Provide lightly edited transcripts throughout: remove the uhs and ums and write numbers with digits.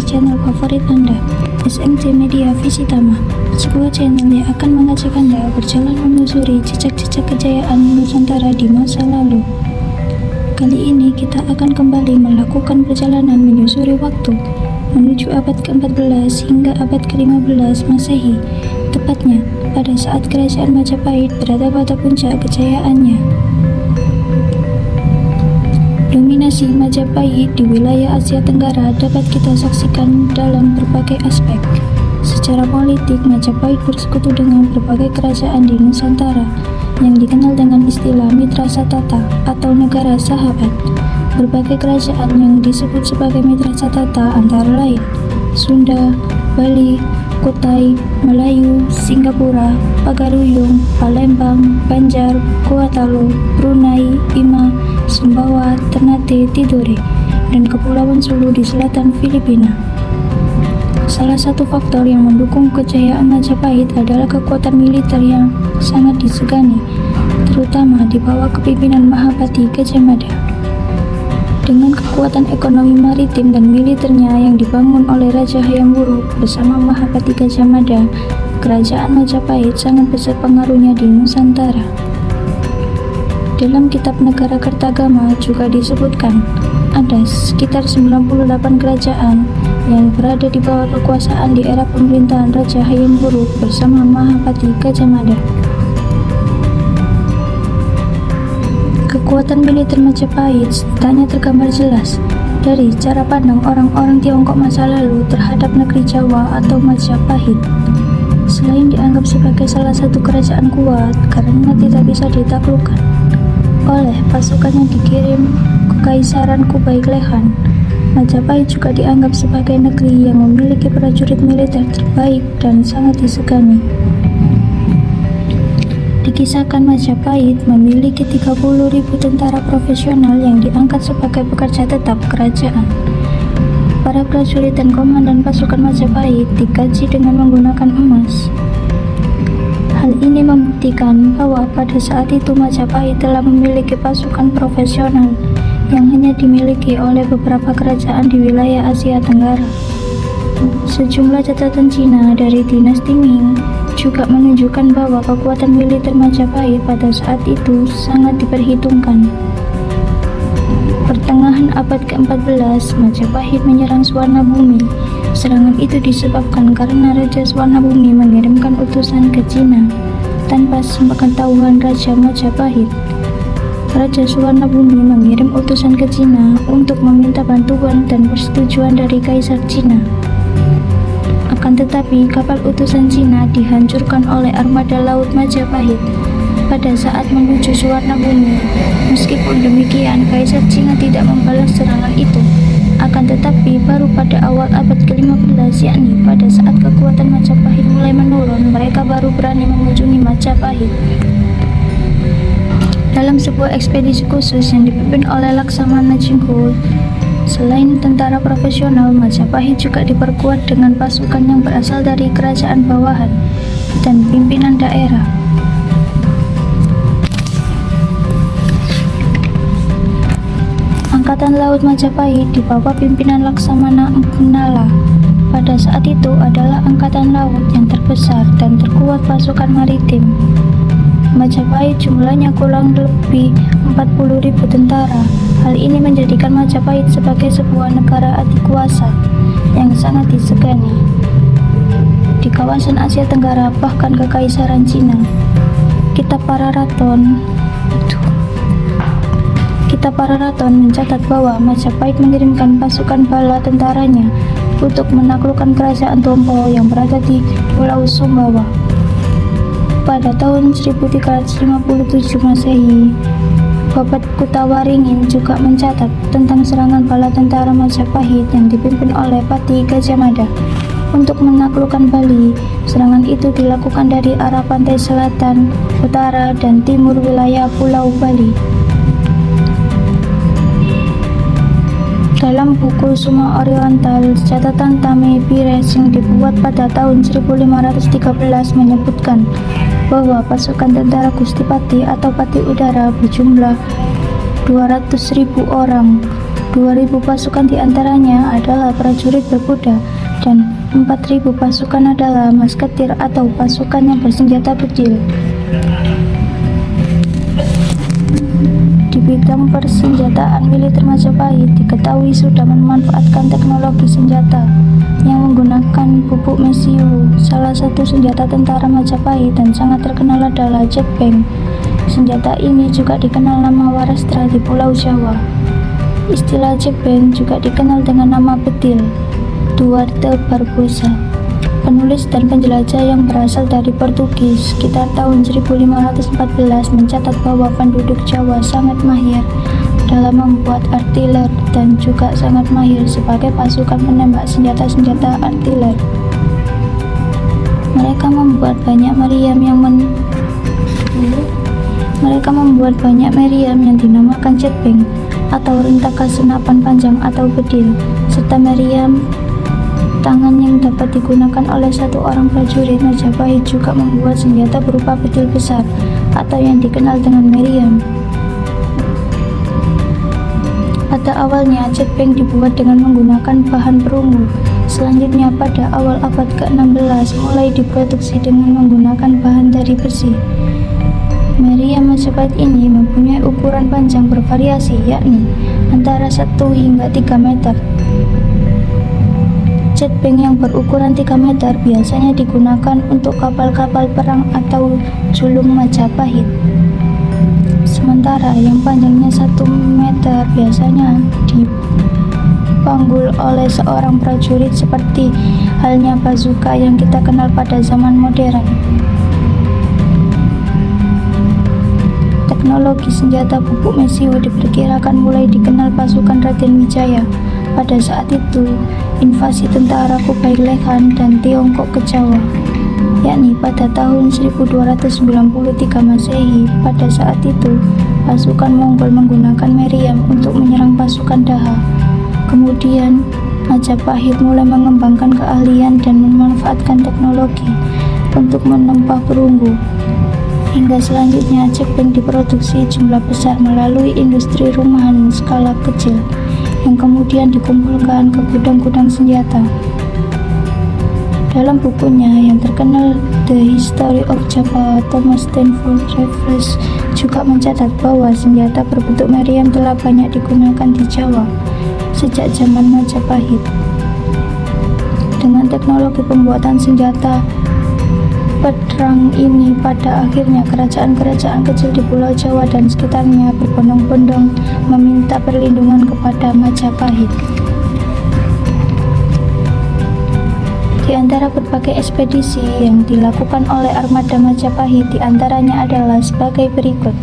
channel favorit Anda, SMC Media Visitama, sebuah channel yang akan mengajak Anda berjalan menyusuri jejak-jejak kejayaan Nusantara di masa lalu. Kali ini kita akan kembali melakukan perjalanan menyusuri waktu menuju abad ke-14 hingga abad ke-15 Masehi, tepatnya pada saat Kerajaan Majapahit berada pada puncak kejayaannya. Dominasi Majapahit di wilayah Asia Tenggara dapat kita saksikan dalam berbagai aspek. Secara politik, Majapahit bersekutu dengan berbagai kerajaan di Nusantara yang dikenal dengan istilah Mitra Satata atau negara sahabat. Berbagai kerajaan yang disebut sebagai Mitra Satata antara lain Sunda, Bali, Kutai, Melayu, Singapura, Pagaruyung, Palembang, Banjar, Gorontalo, Brunei, Bima, Sumbawa, Ternate, Tidore, dan Kepulauan Sulu di selatan Filipina. Salah satu faktor yang mendukung kejayaan Majapahit adalah kekuatan militer yang sangat disegani, terutama di bawah kepemimpinan Mahapati Gajah Mada. Dengan kekuatan ekonomi maritim dan militernya yang dibangun oleh Raja Hayam Wuruk bersama Mahapati Gajah Mada, kerajaan Majapahit sangat besar pengaruhnya di Nusantara. Dalam kitab Negara Kertagama juga disebutkan ada sekitar 98 kerajaan yang berada di bawah kekuasaan di era pemerintahan Raja Hayam Wuruk bersama Mahapati Gajah Mada. Kekuatan militer Majapahit setidaknya tergambar jelas dari cara pandang orang-orang Tiongkok masa lalu terhadap negeri Jawa atau Majapahit. Selain dianggap sebagai salah satu kerajaan kuat karena tidak bisa ditaklukkan oleh pasukan yang dikirim ke Kekaisaran Kublai Khan, Majapahit juga dianggap sebagai negeri yang memiliki prajurit militer terbaik dan sangat disegani. Dikisahkan Majapahit memiliki 30.000 tentara profesional yang diangkat sebagai pekerja tetap kerajaan. Para prajurit dan komandan pasukan Majapahit digaji dengan menggunakan emas. Hal ini membuktikan bahwa pada saat itu Majapahit telah memiliki pasukan profesional yang hanya dimiliki oleh beberapa kerajaan di wilayah Asia Tenggara. Sejumlah catatan Cina dari dinasti Ming juga menunjukkan bahwa kekuatan militer Majapahit pada saat itu sangat diperhitungkan. Pertengahan abad ke-14, Majapahit menyerang Swarnabumi. Serangan itu disebabkan karena Raja Swarnabumi mengirimkan utusan ke Cina tanpa sepengetahuan Raja Majapahit. Raja Swarnabumi mengirim utusan ke Cina untuk meminta bantuan dan persetujuan dari Kaisar Cina. Akan tetapi, kapal utusan Cina dihancurkan oleh armada laut Majapahit pada saat menuju Swarnabumi. Meskipun demikian, Kaisar Cina tidak membalas serangan itu. Akan tetapi, baru pada awal abad ke-15, yakni pada saat kekuatan Majapahit mulai menurun, mereka baru berani mengunjungi Majapahit. Dalam sebuah ekspedisi khusus yang dipimpin oleh Laksamana Chingho, selain tentara profesional, Majapahit juga diperkuat dengan pasukan yang berasal dari kerajaan bawahan dan pimpinan daerah. Angkatan Laut Majapahit di bawah pimpinan Laksamana Empunala pada saat itu adalah angkatan laut yang terbesar dan terkuat pasukan maritim. Majapahit jumlahnya kurang lebih 40.000 tentara. Hal ini menjadikan Majapahit sebagai sebuah negara adikuasa yang sangat disegani di kawasan Asia Tenggara, bahkan Kekaisaran Cina. Kitab Pararaton mencatat bahwa Majapahit mengirimkan pasukan bala tentaranya untuk menaklukkan kerajaan Tompo yang berada di Pulau Sumbawa. Pada tahun 1357 Masehi, Babat Kutawaringin juga mencatat tentang serangan bala tentara Majapahit yang dipimpin oleh Pati Gajah Mada untuk menaklukkan Bali. Serangan itu dilakukan dari arah pantai selatan, utara, dan timur wilayah Pulau Bali. Dalam buku Suma Oriental, catatan Tame Pires yang dibuat pada tahun 1513 menyebutkan bahwa pasukan tentara Gustipati atau Pati Udara berjumlah 200.000 orang 2.000 pasukan diantaranya adalah prajurit berkuda dan 4.000 pasukan adalah masketir atau pasukan yang bersenjata kecil. Di bidang persenjataan, militer Majapahit diketahui sudah memanfaatkan teknologi senjata yang menggunakan pupuk mesiu. Salah satu senjata tentara Majapahit dan sangat terkenal adalah jetbang. Senjata ini juga dikenal nama Warastra di Pulau Jawa. Istilah jetbang juga dikenal dengan nama petil. Duarte Barbosa, penulis dan penjelajah yang berasal dari Portugis sekitar tahun 1514, mencatat bahwa penduduk Jawa sangat mahir dalam membuat artiler dan juga sangat mahir sebagai pasukan penembak senjata-senjata artiler. Mereka membuat banyak meriam yang dinamakan jetbang atau rentakan senapan panjang atau bedil, serta meriam tangan yang dapat digunakan oleh satu orang prajurit. Majapahit juga membuat senjata berupa petil besar atau yang dikenal dengan meriam. Pada awalnya, jetbang dibuat dengan menggunakan bahan perunggu. Selanjutnya, pada awal abad ke-16 mulai diproduksi dengan menggunakan bahan dari besi. Meriam Majapahit ini mempunyai ukuran panjang bervariasi, yakni antara 1 hingga 3 meter. Jetbang yang berukuran 3 meter biasanya digunakan untuk kapal-kapal perang atau julung Majapahit. Sementara yang panjangnya 1 meter biasanya dipanggul oleh seorang prajurit, seperti halnya bazooka yang kita kenal pada zaman modern. Teknologi senjata pupuk mesiu diperkirakan mulai dikenal pasukan Raden Wijaya. Pada saat itu, invasi tentara Kublai Khan dan Tiongkok ke Jawa, yakni pada tahun 1293 Masehi. Pada saat itu, pasukan Mongol menggunakan meriam untuk menyerang pasukan Daha. Kemudian, Majapahit mulai mengembangkan keahlian dan memanfaatkan teknologi untuk menempah perunggu. Hingga selanjutnya, jetbang diproduksi jumlah besar melalui industri rumahan skala kecil yang kemudian dikumpulkan ke gudang-gudang senjata. Dalam bukunya yang terkenal The History of Java, Thomas Stanford Raffles juga mencatat bahwa senjata berbentuk meriam telah banyak digunakan di Jawa sejak zaman Majapahit. Dengan teknologi pembuatan senjata perang ini, pada akhirnya kerajaan-kerajaan kecil di Pulau Jawa dan sekitarnya berbondong-bondong meminta perlindungan kepada Majapahit. Di antara berbagai ekspedisi yang dilakukan oleh armada Majapahit, di antaranya adalah sebagai berikut.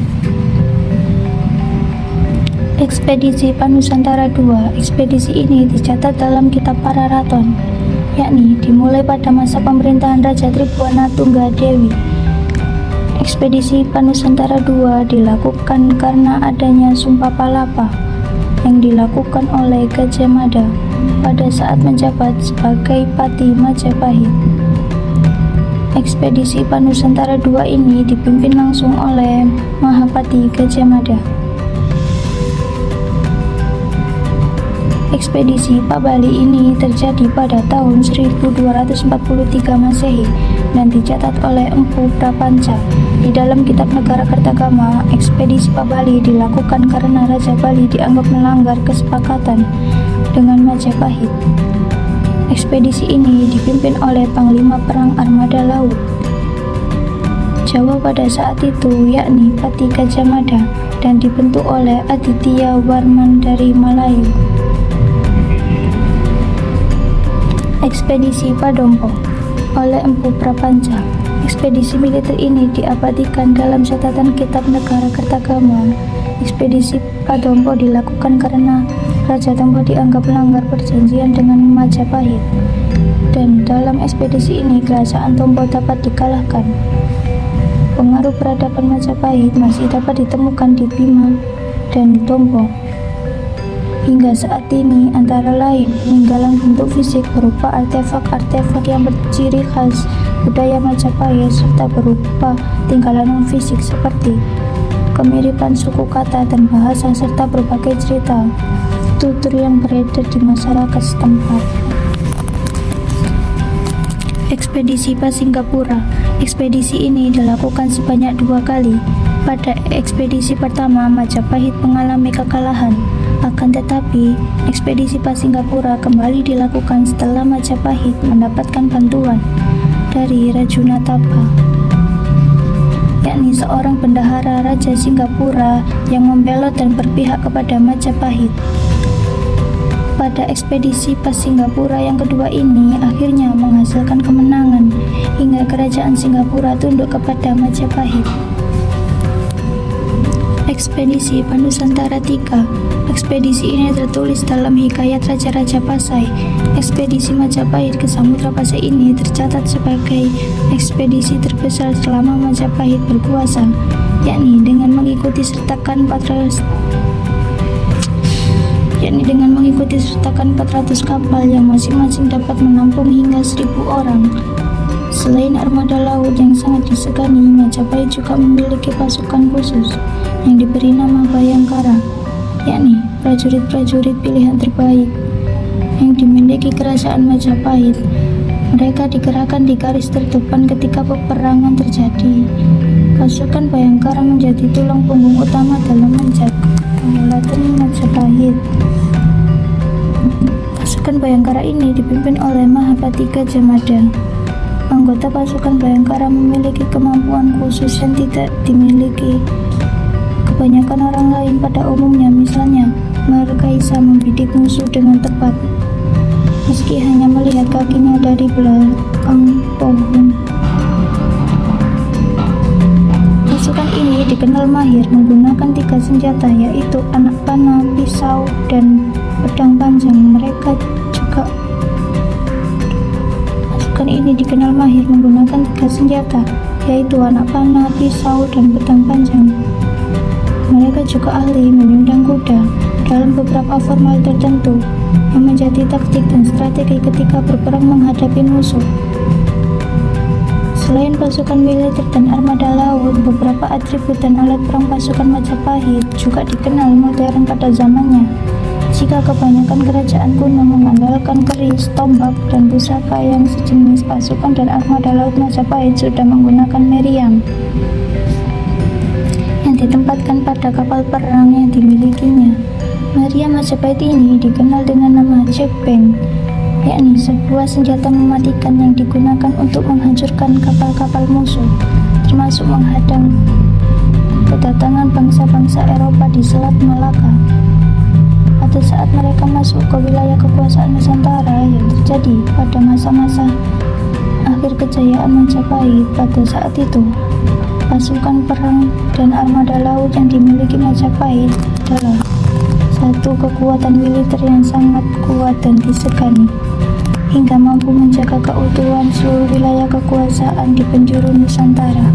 Ekspedisi Panusantara II. Ekspedisi ini dicatat dalam kitab Pararaton, yakni dimulai pada masa pemerintahan Raja Tribhuwana Tunggadewi. Ekspedisi Panusantara II dilakukan karena adanya Sumpah Palapa yang dilakukan oleh Gajah Mada pada saat menjabat sebagai Pati Majapahit. Ekspedisi Panusantara II ini dipimpin langsung oleh Mahapati Gajah Mada. Ekspedisi Pabali ini terjadi pada tahun 1243 Masehi dan dicatat oleh Empu Prapanca. Di dalam kitab Negara Kertagama, ekspedisi Pabali dilakukan karena Raja Bali dianggap melanggar kesepakatan dengan Majapahit. Ekspedisi ini dipimpin oleh Panglima Perang Armada Laut Jawa pada saat itu, yakni Pati Gajah Mada, dan dibentuk oleh Aditya Warman dari Malayu. Ekspedisi Padompo oleh Empu Prapanca. Ekspedisi militer ini diabadikan dalam catatan kitab Negara Kertagama. Ekspedisi Padompo dilakukan karena Raja Tompo dianggap melanggar perjanjian dengan Majapahit, dan dalam ekspedisi ini kerajaan Tompo dapat dikalahkan. Pengaruh peradaban Majapahit masih dapat ditemukan di Bima dan Tompo hingga saat ini, antara lain peninggalan bentuk fisik berupa artefak-artefak yang berciri khas budaya Majapahit, serta berupa tinggalan non-fisik seperti kemiripan suku kata dan bahasa serta berbagai cerita tutur yang beredar di masyarakat setempat. Ekspedisi Singapura. Ekspedisi ini dilakukan sebanyak 2 kali. Pada ekspedisi pertama, Majapahit mengalami kekalahan. Akan tetapi, ekspedisi Singapura kembali dilakukan setelah Majapahit mendapatkan bantuan dari Rajunatapa, yakni seorang bendahara Raja Singapura yang membelot dan berpihak kepada Majapahit. Pada ekspedisi Singapura yang kedua ini akhirnya menghasilkan kemenangan hingga kerajaan Singapura tunduk kepada Majapahit. Ekspedisi Nusantara III. Ekspedisi ini tertulis dalam Hikayat Raja-Raja Pasai. Ekspedisi Majapahit ke Samudra Pasai ini tercatat sebagai ekspedisi terbesar selama Majapahit berkuasa, yakni dengan mengikuti sertakan 400 kapal yang masing-masing dapat menampung hingga 1.000 orang. Selain armada laut yang sangat disegani, Majapahit juga memiliki pasukan khusus yang diberi nama Bayangkara, yakni prajurit-prajurit pilihan terbaik yang dimiliki kerajaan Majapahit. Mereka digerakkan di garis terdepan ketika peperangan terjadi. Pasukan Bayangkara menjadi tulang punggung utama dalam menjaga kedaulatan Majapahit. Pasukan Bayangkara ini dipimpin oleh Mahapattika Jamada. Anggota pasukan Bayangkara memiliki kemampuan khusus yang tidak dimiliki kebanyakan orang lain pada umumnya. Misalnya, mereka bisa membidik musuh dengan tepat meski hanya melihat kakinya dari belakang pohon. Pasukan ini dikenal mahir menggunakan 3 senjata, yaitu anak panah, pisau, dan pedang panjang. Pasukan ini dikenal mahir menggunakan 3 senjata, yaitu anak panah, pisau, dan pedang panjang. Mereka juga ahli menyundang kuda dalam beberapa formal tertentu yang menjadi taktik dan strategi ketika berperang menghadapi musuh. Selain pasukan militer dan armada laut, beberapa atribut dan alat perang pasukan Majapahit juga dikenal modern pada zamannya. Jika kebanyakan kerajaan kuno mengandalkan keris, tombak, dan pusaka yang sejenis, pasukan dan armada laut Majapahit sudah menggunakan meriam yang ditempatkan pada kapal perang yang dimilikinya. Meriam Majapahit ini dikenal dengan nama Cepeng, yakni sebuah senjata mematikan yang digunakan untuk menghancurkan kapal-kapal musuh, termasuk menghadang kedatangan bangsa-bangsa Eropa di Selat Malaka. Pada saat mereka masuk ke wilayah kekuasaan Nusantara yang terjadi pada masa-masa akhir kejayaan Majapahit, pada saat itu pasukan perang dan armada laut yang dimiliki Majapahit adalah satu kekuatan militer yang sangat kuat dan disegani, hingga mampu menjaga keutuhan seluruh wilayah kekuasaan di penjuru Nusantara.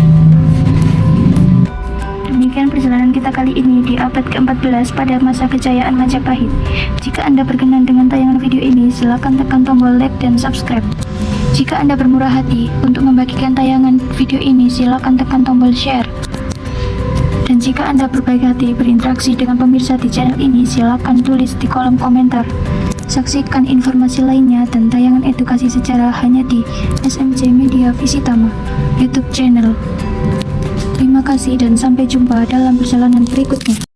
Demikian perjalanan kita kali ini di abad ke-14 pada masa kejayaan Majapahit. Jika Anda berkenan dengan tayangan video ini, silakan tekan tombol like dan subscribe. Jika Anda bermurah hati untuk membagikan tayangan video ini, silakan tekan tombol share. Dan jika Anda berbaik hati berinteraksi dengan pemirsa di channel ini, silakan tulis di kolom komentar. Saksikan informasi lainnya dan tayangan edukasi sejarah hanya di SMJ Media Visitama YouTube channel. Terima kasih dan sampai jumpa dalam perjalanan berikutnya.